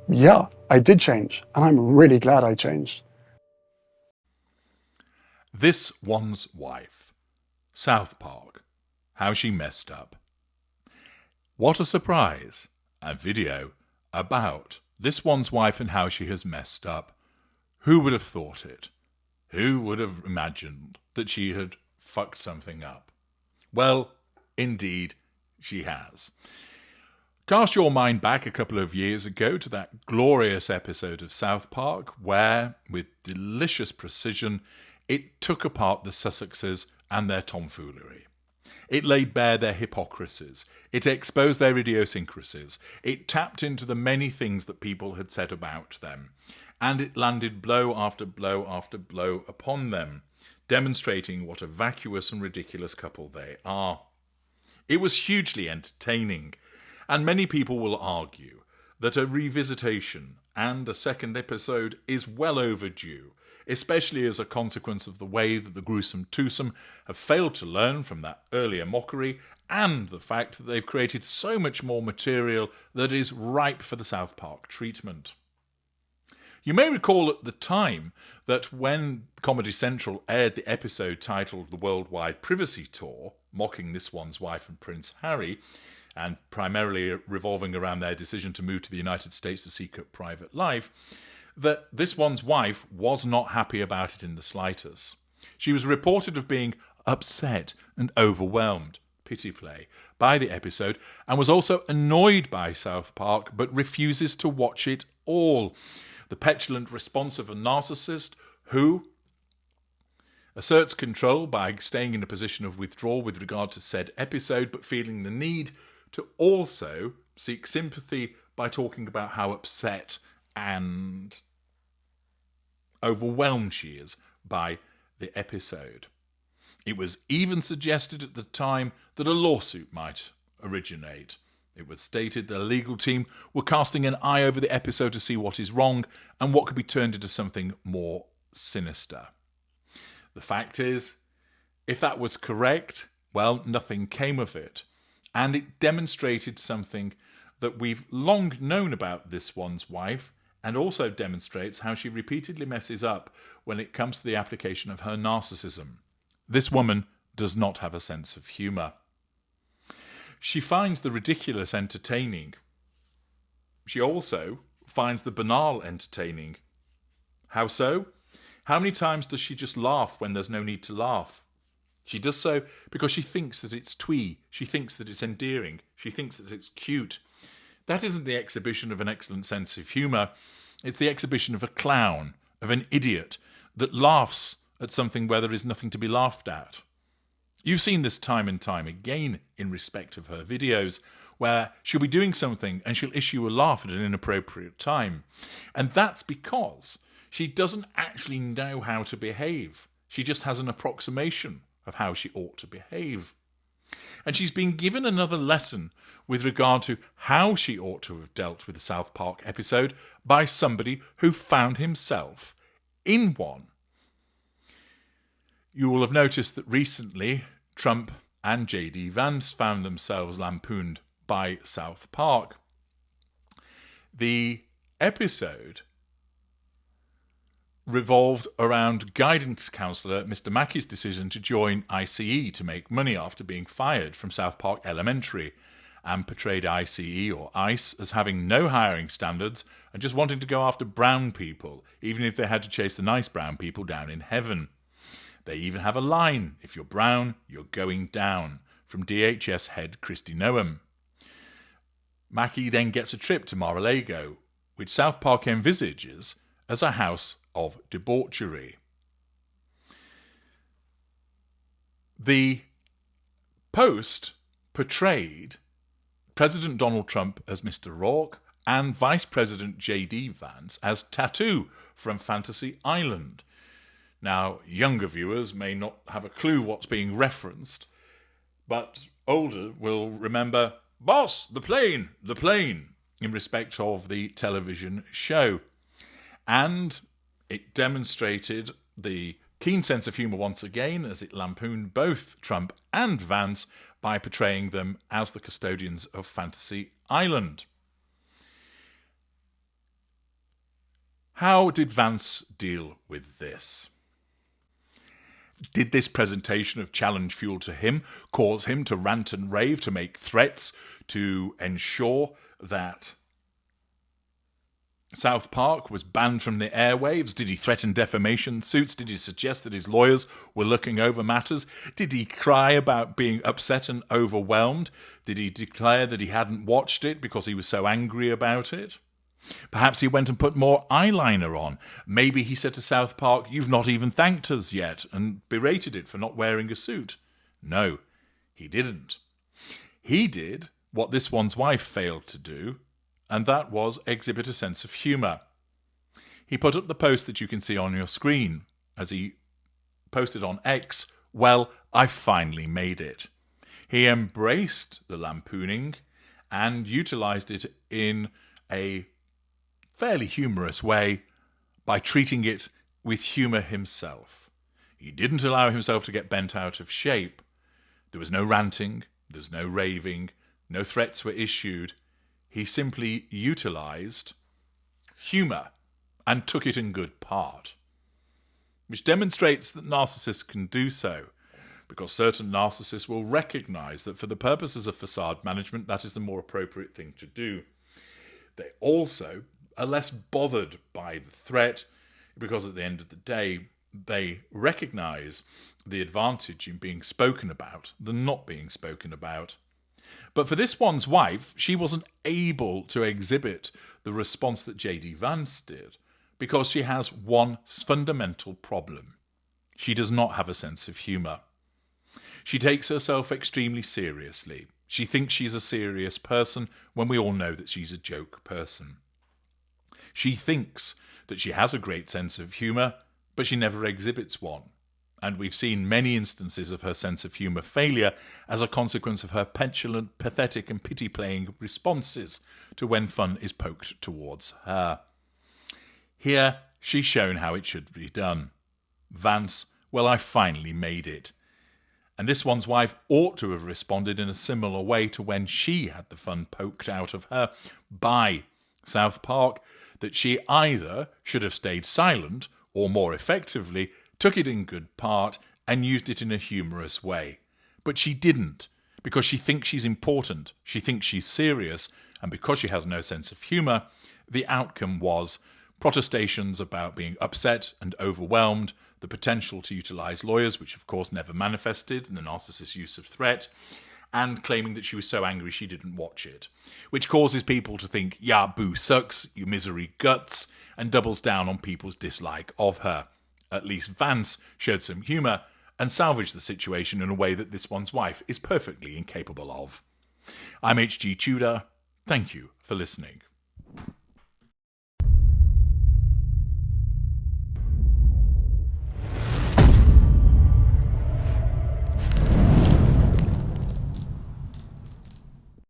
Yeah, I did change, and I'm really glad I changed. This One's Wife. South Park. How she messed up. What a surprise! A video about this one's wife and how she has messed up. Who would have thought it? Who would have imagined that she had fucked something up? Well, indeed, she has. Cast your mind back a couple of years ago to that glorious episode of South Park where, with delicious precision, it took apart the Sussexes and their tomfoolery. It laid bare their hypocrisies. It exposed their idiosyncrasies. It tapped into the many things that people had said about them. And it landed blow after blow after blow upon them, demonstrating what a vacuous and ridiculous couple they are. It was hugely entertaining, and many people will argue that a revisitation and a second episode is well overdue, especially as a consequence of the way that the gruesome twosome have failed to learn from that earlier mockery and the fact that they've created so much more material that is ripe for the South Park treatment. You may recall at the time that when Comedy Central aired the episode titled The Worldwide Privacy Tour, mocking This One's Wife and Prince Harry, and primarily revolving around their decision to move to the United States to seek a private life, that This One's Wife was not happy about it in the slightest. She was reported of being upset and overwhelmed, pity play, by the episode, and was also annoyed by South Park, but refuses to watch it all. The petulant response of a narcissist who asserts control by staying in a position of withdrawal with regard to said episode, but feeling the need to also seek sympathy by talking about how upset and overwhelmed she is by the episode. It was even suggested at the time that a lawsuit might originate. It was stated the legal team were casting an eye over the episode to see what is wrong and what could be turned into something more sinister. The fact is, if that was correct, well, nothing came of it. And it demonstrated something that we've long known about This One's Wife, and also demonstrates how she repeatedly messes up when it comes to the application of her narcissism. This woman does not have a sense of humour. She finds the ridiculous entertaining. She also finds the banal entertaining. How so? How many times does she just laugh when there's no need to laugh? She does so because she thinks that it's twee. She thinks that it's endearing. She thinks that it's cute. That isn't the exhibition of an excellent sense of humour. It's the exhibition of a clown, of an idiot, that laughs at something where there is nothing to be laughed at. You've seen this time and time again in respect of her videos, where she'll be doing something and she'll issue a laugh at an inappropriate time. And that's because she doesn't actually know how to behave. She just has an approximation of how she ought to behave. And she's been given another lesson with regard to how she ought to have dealt with the South Park episode by somebody who found himself in one. You will have noticed that recently Trump and J.D. Vance found themselves lampooned by South Park. The episode revolved around guidance counsellor Mr. Mackey's decision to join ICE to make money after being fired from South Park Elementary, and portrayed ICE or ICE as having no hiring standards and just wanting to go after brown people, even if they had to chase the nice brown people down in heaven. They even have a line, "If you're brown, you're going down," from DHS head Kristi Noem. Mackey then gets a trip to Mar-a-Lago, which South Park envisages as a house of debauchery. The Post portrayed President Donald Trump as Mr. Rourke and Vice President J.D. Vance as Tattoo from Fantasy Island. Now, younger viewers may not have a clue what's being referenced, but older will remember "Boss, the plane," in respect of the television show. And it demonstrated the keen sense of humour once again as it lampooned both Trump and Vance by portraying them as the custodians of Fantasy Island. How did Vance deal with this? Did this presentation of challenge fuel to him cause him to rant and rave, to make threats, to ensure that South Park was banned from the airwaves? Did he threaten defamation suits? Did he suggest that his lawyers were looking over matters? Did he cry about being upset and overwhelmed? Did he declare that he hadn't watched it because he was so angry about it? Perhaps he went and put more eyeliner on. Maybe he said to South Park, "You've not even thanked us yet," and berated it for not wearing a suit. No, he didn't. He did what this one's wife failed to do, and that was exhibit a sense of humour. He put up the post that you can see on your screen as he posted on X, "Well, I finally made it." He embraced the lampooning and utilised it in a fairly humorous way by treating it with humour himself. He didn't allow himself to get bent out of shape. There was no ranting, there was no raving, no threats were issued. He simply utilised humour and took it in good part, which demonstrates that narcissists can do so, because certain narcissists will recognise that for the purposes of facade management, that is the more appropriate thing to do. They also are less bothered by the threat, because at the end of the day, they recognise the advantage in being spoken about than not being spoken about. But for this one's wife, she wasn't able to exhibit the response that J.D. Vance did, because she has one fundamental problem. She does not have a sense of humour. She takes herself extremely seriously. She thinks she's a serious person when we all know that she's a joke person. She thinks that she has a great sense of humour, but she never exhibits one. And we've seen many instances of her sense of humour failure as a consequence of her petulant, pathetic and pity-playing responses to when fun is poked towards her. Here, she's shown how it should be done. Vance, "Well, I finally made it." And this one's wife ought to have responded in a similar way to when she had the fun poked out of her by South Park, that she either should have stayed silent or, more effectively, took it in good part and used it in a humorous way. But she didn't, because she thinks she's important, she thinks she's serious, and because she has no sense of humour, the outcome was protestations about being upset and overwhelmed, the potential to utilise lawyers, which of course never manifested, and the narcissist's use of threat, and claiming that she was so angry she didn't watch it, which causes people to think, "Yeah, boo sucks, you misery guts," and doubles down on people's dislike of her. At least Vance showed some humour and salvaged the situation in a way that this one's wife is perfectly incapable of. I'm H.G. Tudor. Thank you for listening.